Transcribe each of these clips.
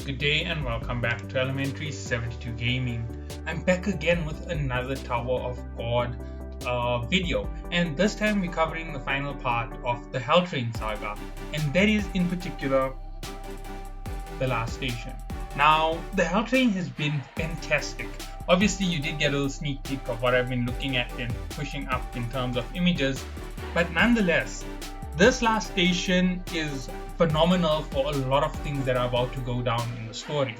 Good day and welcome back to Elementary 72 Gaming. I'm back again with another Tower of God video, and this time we're covering the final part of the Hell Train saga, and that is in particular the last station. Now, the Hell Train has been fantastic. Obviously, you did get a little sneak peek of what I've been looking at and pushing up in terms of images, but nonetheless, this last station is phenomenal for a lot of things that are about to go down in the story.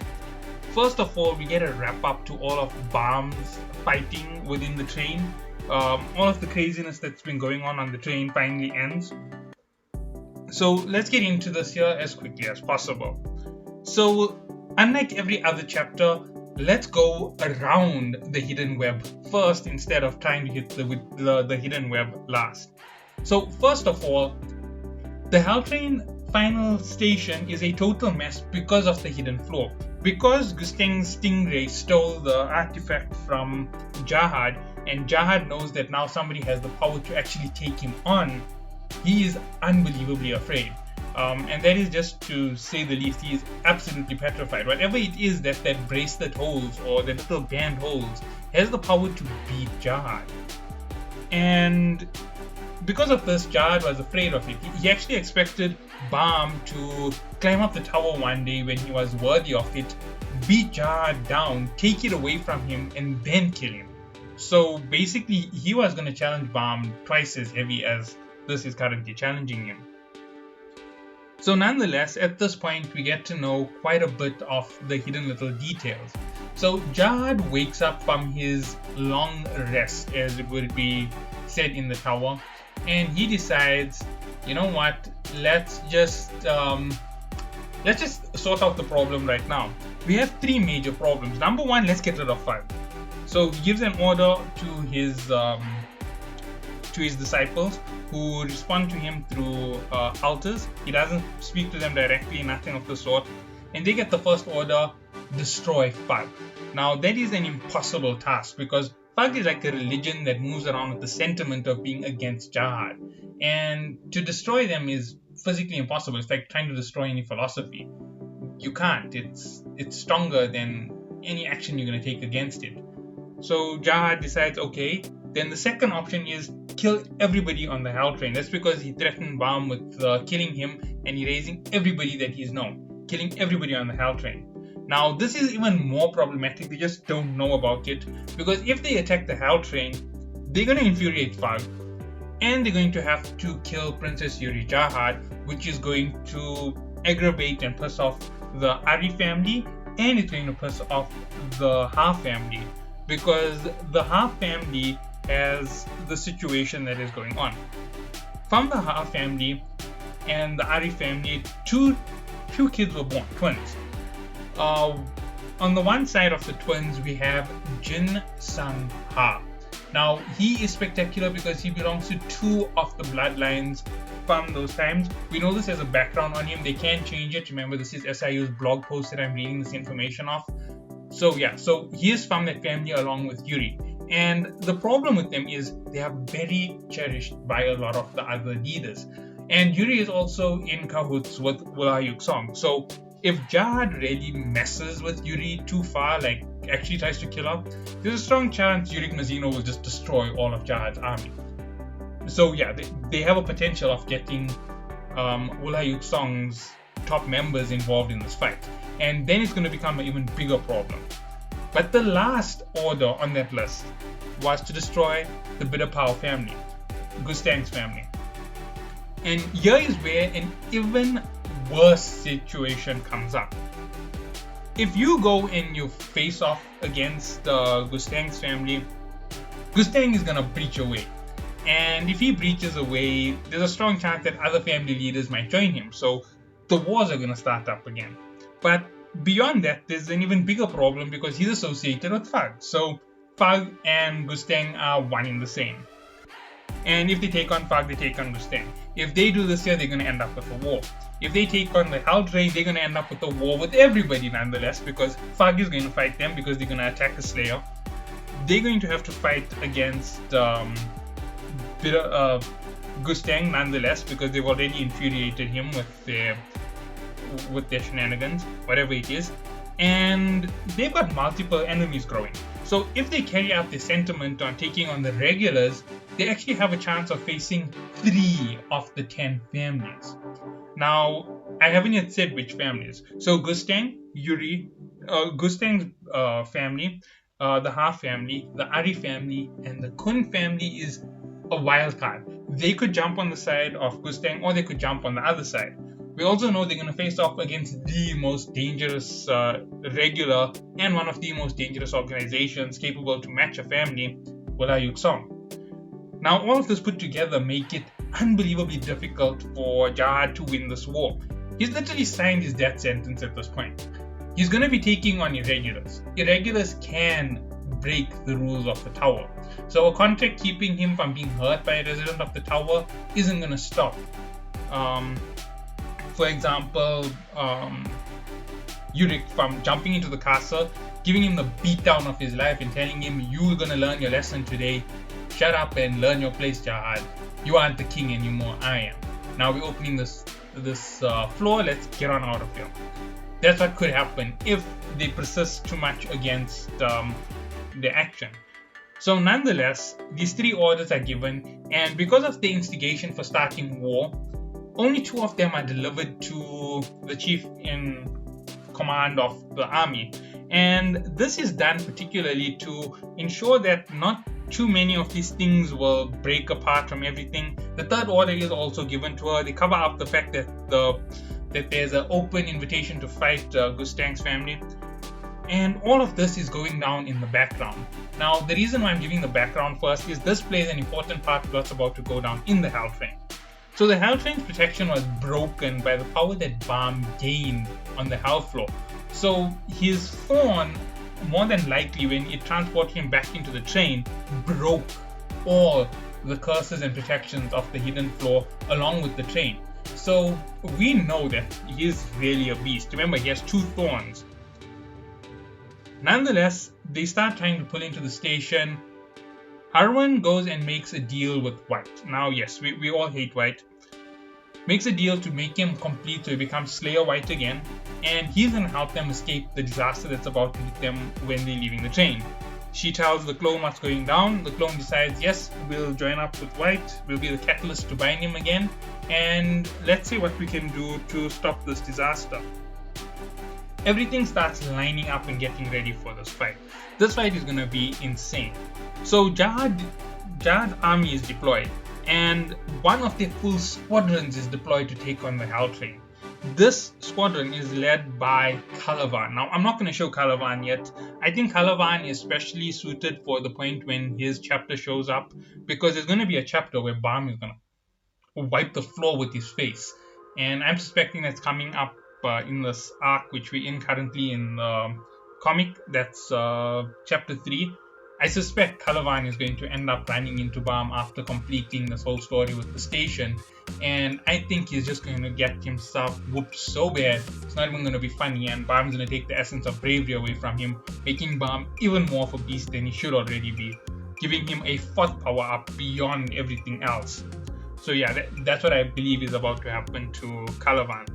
First of all, we get a wrap up to all of Baum's fighting within the train. All of the craziness that's been going on the train finally ends. So let's get into this here as quickly as possible. So unlike every other chapter, let's go around the hidden web first instead of trying to hit the hidden web last. So first of all, the Hell Train final station is a total mess because of the hidden floor. Because Gusteng's Stingray stole the artifact from Jahad, and Jahad knows that now somebody has the power to actually take him on, he is unbelievably afraid. And that is just to say the least. He is absolutely petrified. Whatever it is that bracelet holds or the little band holds has the power to beat Jahad. And because of this, Jahad was afraid of it. He actually expected Baum to climb up the tower one day when he was worthy of it, beat Jahad down, take it away from him, and then kill him. So basically, he was going to challenge Baum twice as heavy as this is currently challenging him. So nonetheless, at this point, we get to know quite a bit of the hidden little details. So Jahad wakes up from his long rest, as it would be said in the tower, and he decides, you know what, let's just sort out the problem right now. We have three major problems. Number one, let's get rid of Fug. So he gives an order to his disciples, who respond to him through altars. He doesn't speak to them directly, nothing of the sort. And they get the first order: destroy Fug. Now that is an impossible task because Fug is like a religion that moves around with the sentiment of being against Jahad. And to destroy them is physically impossible. It's like trying to destroy any philosophy. You can't. It's stronger than any action you're going to take against it. So Jahad decides, okay, then the second option is kill everybody on the Hell Train. That's because he threatened Baum with killing him and erasing everybody that he's known. Killing everybody on the Hell Train. Now, this is even more problematic. They just don't know about it, because if they attack the Hell Train, they're going to infuriate Fug, and they're going to have to kill Princess Yuri Jahad, which is going to aggravate and piss off the Ari family, and it's going to piss off the Ha family, because the Ha family has the situation that is going on. From the Ha family and the Ari family, two kids were born, twins. On the one side of the twins, we have Jin Sang Ha. Now, he is spectacular because he belongs to two of the bloodlines from those times. We know this as a background on him. They can change it. Remember, this is SIU's blog post that I'm reading this information off. So yeah, so he is from that family along with Yuri. And the problem with them is they are very cherished by a lot of the other leaders. And Yuri is also in cahoots with Wula Yuksong. So if Jahad really messes with Yuri too far, like actually tries to kill her, there's a strong chance Yurik Mazino will just destroy all of Jahad's army. So yeah, they have a potential of getting Wula Yuksong's top members involved in this fight. And then it's going to become an even bigger problem. But the last order on that list was to destroy the Bitter Power family, Gusteng's family. And here is where an even worse situation comes up. If you go and you face off against Gusteng's family, Gusteng is going to breach away. And if he breaches away, there's a strong chance that other family leaders might join him. So the wars are going to start up again. But beyond that, there's an even bigger problem because he's associated with Fug. So Fug and Gusteng are one in the same. And if they take on Fug, they take on Gusteng. If they do this here, they're going to end up with a war. If they take on the Hell Train, they're going to end up with a war with everybody nonetheless, because Fug is going to fight them because they're going to attack the Slayer. They're going to have to fight against Gusteng nonetheless, because they've already infuriated him with with their shenanigans, whatever it is, and they've got multiple enemies growing. So if they carry out their sentiment on taking on the regulars, they actually have a chance of facing 3 of the 10 families. Now, I haven't yet said which families. So Gustang, Yuri, Gustang's family, the Ha family, the Ari family, and the Kun family is a wild card. They could jump on the side of Gustang or they could jump on the other side. We also know they're going to face off against the most dangerous regular and one of the most dangerous organizations capable to match a family, Wala Yuksong. Now, all of this put together make it unbelievably difficult for Jahad to win this war. He's literally signed his death sentence at this point. He's going to be taking on irregulars. Irregulars can break the rules of the tower. So a contract keeping him from being hurt by a resident of the tower isn't going to stop. For example, Yurik from jumping into the castle, giving him the beatdown of his life and telling him, "You're going to learn your lesson today. Shut up and learn your place, Jahad. You aren't the king anymore, I am. Now we're opening this floor, let's get on out of here." That's what could happen if they persist too much against their action. So nonetheless, these 3 orders are given, and because of the instigation for starting war, only 2 of them are delivered to the chief in command of the army. And this is done particularly to ensure that not too many of these things will break apart from everything. The 3rd order is also given to her. They cover up the fact that there's an open invitation to fight Gustang's family. And all of this is going down in the background. Now, the reason why I'm giving the background first is this plays an important part of what's about to go down in the Helltrain. So the Helltrain's protection was broken by the power that Baum gained on the Hell floor. So his thorn, more than likely when it transported him back into the train, broke all the curses and protections of the hidden floor along with the train. So we know that he is really a beast. Remember, he has 2 thorns. Nonetheless, they start trying to pull into the station. Harwan goes and makes a deal with White. Now, yes, we all hate White. Makes a deal to make him complete so he becomes Slayer White again. And he's going to help them escape the disaster that's about to hit them when they're leaving the train. She tells the clone what's going down. The clone decides, yes, we'll join up with White. We'll be the catalyst to bind him again. And let's see what we can do to stop this disaster. Everything starts lining up and getting ready for this fight. This fight is going to be insane. So Jahad's army is deployed, and one of their full squadrons is deployed to take on the Helltrain. This squadron is led by Calavan. Now, I'm not going to show Calavan yet. I think Calavan is specially suited for the point when his chapter shows up, because there's going to be a chapter where Baum is going to wipe the floor with his face. And I'm suspecting that's coming up in this arc which we're in currently in the comic. That's chapter 3. I suspect Calavan is going to end up running into Baum after completing this whole story with the station, and I think he's just going to get himself whooped so bad it's not even going to be funny, and Baum's going to take the essence of bravery away from him, making Baum even more of a beast than he should already be, giving him a 4th power up beyond everything else. So yeah, that's what I believe is about to happen to Calavan.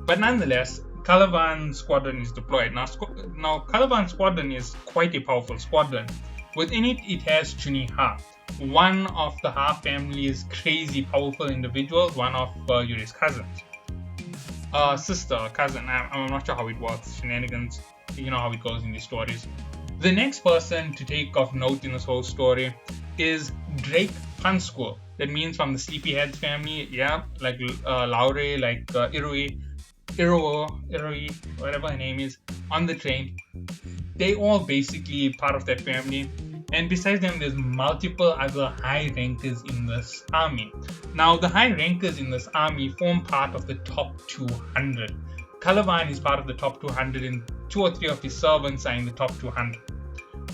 But nonetheless, Calavan's squadron is deployed. Now Calavan's squadron is quite a powerful squadron. Within it, it has Chuni Ha, one of the Ha family's crazy powerful individuals, one of Yuri's cousins. Sister, cousin, I'm not sure how it works, shenanigans, you know how it goes in these stories. The next person to take of note in this whole story is Drake Panskull. That means from the Sleepyheads family, yeah, like Laure, like Irui, whatever her name is, on the train. They all basically part of that family, and besides them there's multiple other high rankers in this army. Now the high rankers in this army form part of the top 200. Calavan is part of the top 200 and 2 or 3 of his servants are in the top 200.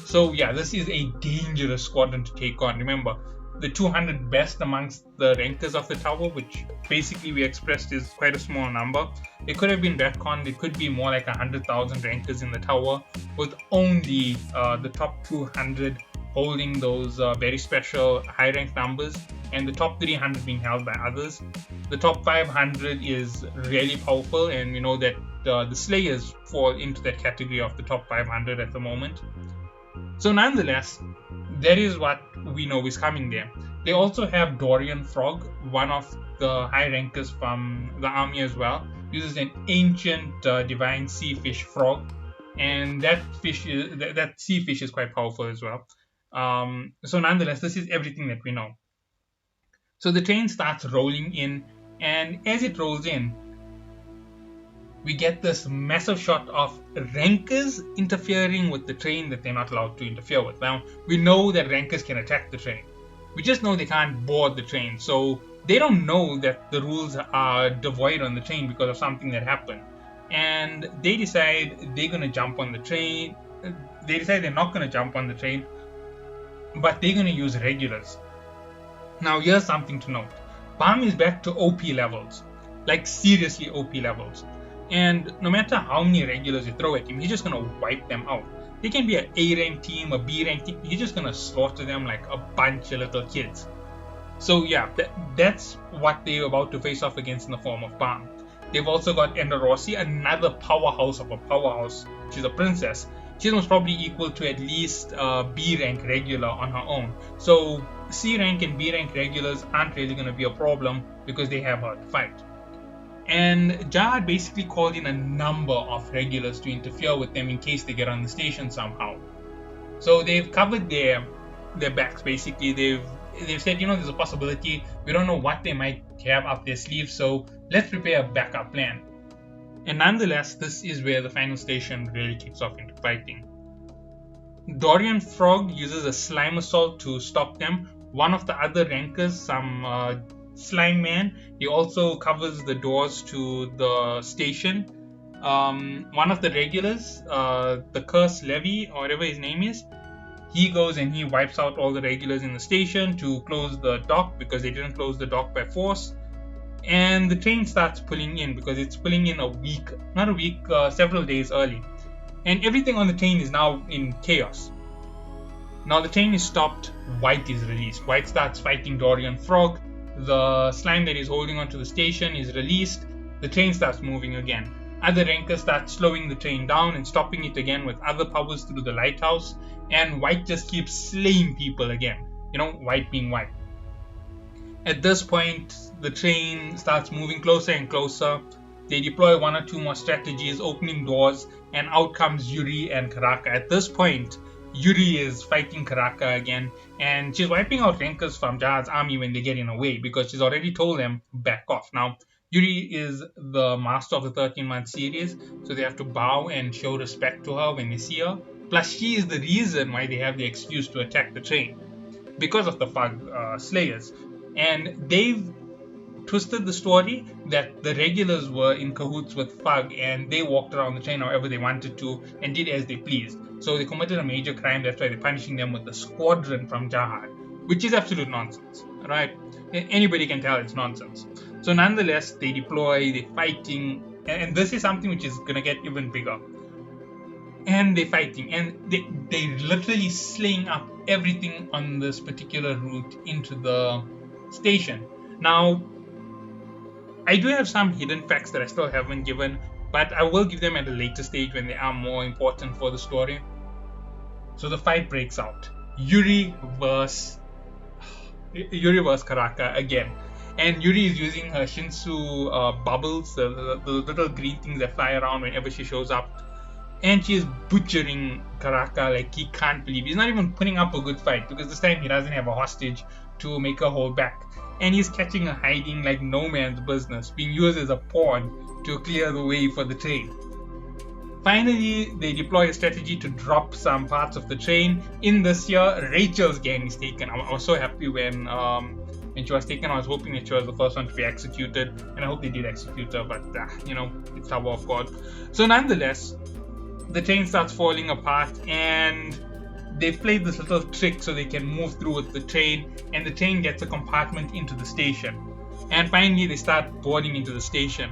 So yeah, this is a dangerous squadron to take on. Remember, the 200 best amongst the rankers of the tower, which basically we expressed is quite a small number. It could have been retconned. It could be more like 100,000 rankers in the tower, with only the top 200 holding those very special high rank numbers. and the top 300 being held by others. The top 500 is really powerful, and we know that the Slayers fall into that category of the top 500 at the moment. So nonetheless, that is what we know is coming there. They also have Dorian Frog, one of the high rankers from the army as well. Uses an ancient divine sea fish frog, and that sea fish is quite powerful as well. So nonetheless, this is everything that we know. So the train starts rolling in, and as it rolls in, we get this massive shot of rankers interfering with the train that they're not allowed to interfere with. Now, we know that rankers can attack the train. We just know they can't board the train. So they don't know that the rules are devoid on the train because of something that happened. And they decide they're going to jump on the train. They decide they're not going to jump on the train, but they're going to use regulars. Now, here's something to note. Bam is back to OP levels, like seriously OP levels. And no matter how many regulars you throw at him, he's just going to wipe them out. They can be an A rank team, a B rank team. He's just going to slaughter them like a bunch of little kids. So yeah, that's what they're about to face off against in the form of Bam. They've also got Enderossi, another powerhouse of a powerhouse. She's a princess. She's most probably equal to at least B rank regular on her own. So C rank and B rank regulars aren't really going to be a problem because they have her to fight. And Jahad basically called in a number of regulars to interfere with them in case they get on the station somehow. So they've covered their backs basically. They've said, there's a possibility. We don't know what they might have up their sleeves, so let's prepare a backup plan. And nonetheless, this is where the final station really kicks off into fighting. Dorian Frog uses a slime assault to stop them. One of the other rankers, some slime man, he also covers the doors to the station. One of the regulars, the Curse Levy or whatever his name is, he goes and he wipes out all the regulars in the station to close the dock because they didn't close the dock by force. And the train starts pulling in because it's pulling in several days early. And everything on the train is now in chaos. Now the train is stopped, White is released. White starts fighting Dorian Frog. The slime that is holding onto the station is released. The train starts moving again. Other rankers start slowing the train down and stopping it again with other powers through the lighthouse. And White just keeps slaying people again. White being White. At this point, the train starts moving closer and closer. They deploy one or two more strategies, opening doors, and out comes Yuri and Karaka. At this point, Yuri is fighting Karaka again, and she's wiping out rankers from Jahad's army when they get in her way because she's already told them back off. Now, Yuri is the master of the 13-month series, so they have to bow and show respect to her when they see her. Plus, she is the reason why they have the excuse to attack the train because of the Fug Slayers. And they've twisted the story that the regulars were in cahoots with Fug and they walked around the train however they wanted to and did as they pleased. So they committed a major crime, that's why they're punishing them with a squadron from Jahad, which is absolute nonsense, right? Anybody can tell it's nonsense. So nonetheless, they deploy, they're fighting, and this is something which is going to get even bigger. And they're fighting, and they're literally slaying up everything on this particular route into the station. Now, I do have some hidden facts that I still haven't given, but I will give them at a later stage when they are more important for the story. So the fight breaks out. Yuri versus Karaka again. And Yuri is using her Shinsu bubbles, the little green things that fly around whenever she shows up. And she is butchering Karaka like he can't believe. He's not even putting up a good fight because this time he doesn't have a hostage to make her hold back. And he's catching her hiding like no man's business, being used as a pawn to clear the way for the train. Finally, they deploy a strategy to drop some parts of the train. In this year, Rachel's gang is taken. I was so happy when she was taken. I was hoping that she was the first one to be executed, and I hope they did execute her, but it's Tower of God. So nonetheless, the train starts falling apart, and they've played this little trick so they can move through with the train, and the train gets a compartment into the station. And finally, they start boarding into the station.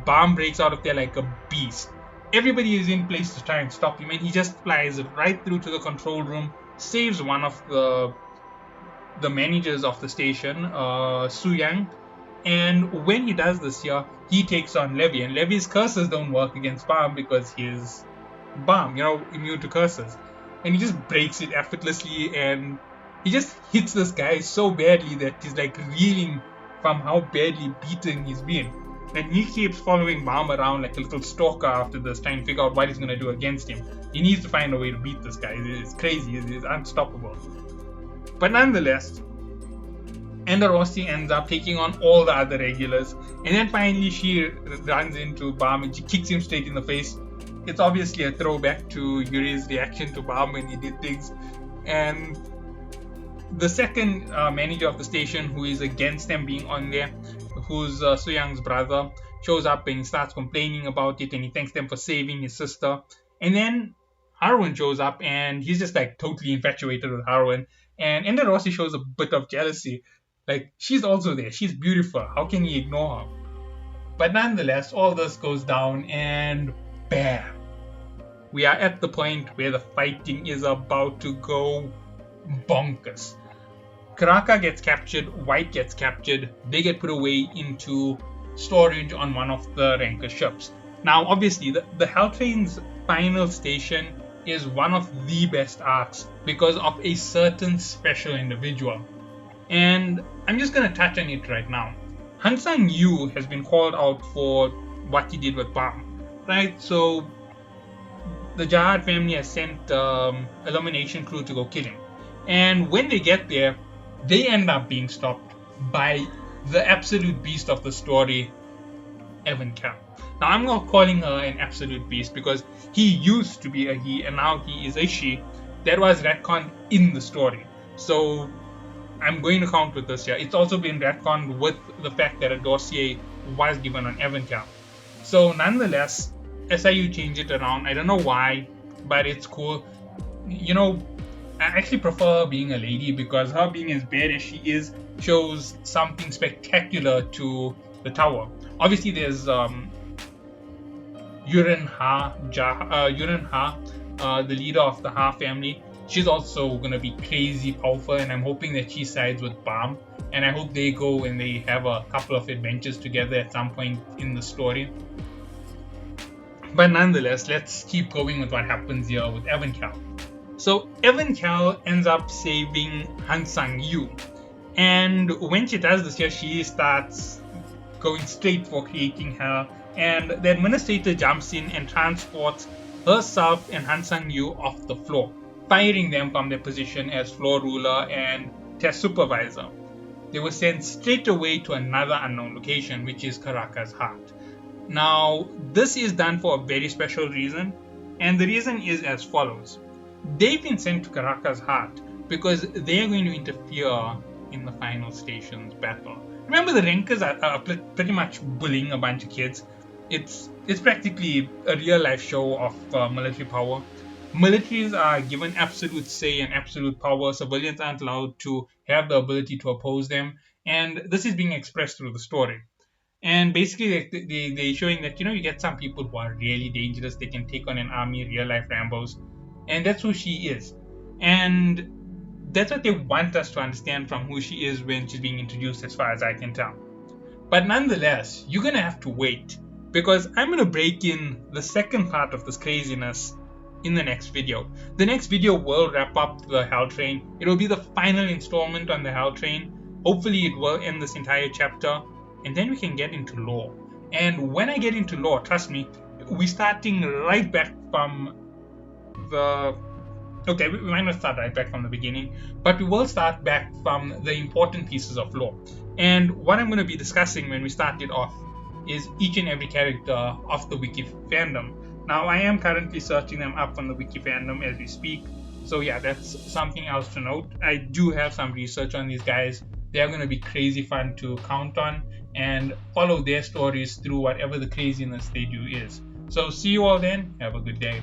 Bam breaks out of there like a beast. Everybody is in place to try and stop him, and he just flies right through to the control room, saves one of the the managers of the station, Suyang. And when he does this here, he takes on Levy, and Levy's curses don't work against Balm because he's Balm, immune to curses. And he just breaks it effortlessly, and he just hits this guy so badly that he's like reeling from how badly beaten he's been. And he keeps following Balm around like a little stalker after this, trying to figure out what he's going to do against him. He needs to find a way to beat this guy. It's crazy, it's unstoppable. But nonetheless, Enda Rossi ends up taking on all the other regulars, and then finally she runs into Balm and she kicks him straight in the face. It's obviously a throwback to Yuri's reaction to Balm when he did things. And the second manager of the station, who is against them being on there, who's Suyang's brother, shows up and he starts complaining about it, and he thanks them for saving his sister. And then Harwin shows up and he's just like totally infatuated with Harwin, and Enda Rossi shows a bit of jealousy. Like, she's also there, she's beautiful, how can he ignore her? But nonetheless, all this goes down and bam! We are at the point where the fighting is about to go bonkers. Karaka gets captured, White gets captured, they get put away into storage on one of the Ranker ships. Now, obviously, the Hell Train's final station is one of the best arcs because of a certain special individual. And I'm just going to touch on it right now. Han Sang-yu has been called out for what he did with Balm, right? So the Jahad family has sent elimination crew to go kill him. And when they get there, they end up being stopped by the absolute beast of the story, Evan Cal. Now, I'm not calling her an absolute beast because he used to be a he and now he is a she. That was retconned in the story. So I'm going to count with this here. It's also been retconned with the fact that a dossier was given on Evan Cal. So nonetheless, SIU changed it around. I don't know why, but it's cool. I actually prefer being a lady because her being as bad as she is shows something spectacular to the tower. Obviously, there's Yurin Ha, the leader of the Ha family. She's also going to be crazy powerful, and I'm hoping that she sides with Balm. And I hope they go and they have a couple of adventures together at some point in the story. But nonetheless, let's keep going with what happens here with Evan Cal. So Evan Cal ends up saving Han Sang-yu. And when she does this here, she starts going straight for creating hell. And the administrator jumps in and transports herself and Han Sang-yu off the floor, firing them from their position as floor ruler and test supervisor. They were sent straight away to another unknown location, which is Karaka's heart. Now, this is done for a very special reason, and the reason is as follows. They've been sent to Karaka's heart because they're going to interfere in the final station's battle. Remember, the Rankers are pretty much bullying a bunch of kids. It's practically a real-life show of military power. Militaries are given absolute say and absolute power. Civilians aren't allowed to have the ability to oppose them, and this is being expressed through the story. And basically, they're showing that, you get some people who are really dangerous. They can take on an army, real-life Rambos. And that's who she is. And that's what they want us to understand from who she is when she's being introduced, as far as I can tell. But nonetheless, you're going to have to wait, because I'm going to break in the second part of this craziness in the next video. The next video will wrap up the Hell Train. It will be the final installment on the Hell Train. Hopefully it will end this entire chapter, and then we can get into lore. And when I get into lore, trust me, we're starting right back from we might not start right back from the beginning, but we will start back from the important pieces of lore. And what I'm going to be discussing when we start it off is each and every character of the Wiki fandom. Now, I am currently searching them up on the Wiki fandom as we speak, so yeah, that's something else to note. I do have some research on these guys. They are going to be crazy fun to count on and follow their stories through whatever the craziness they do is. So see you all then. Have a good day.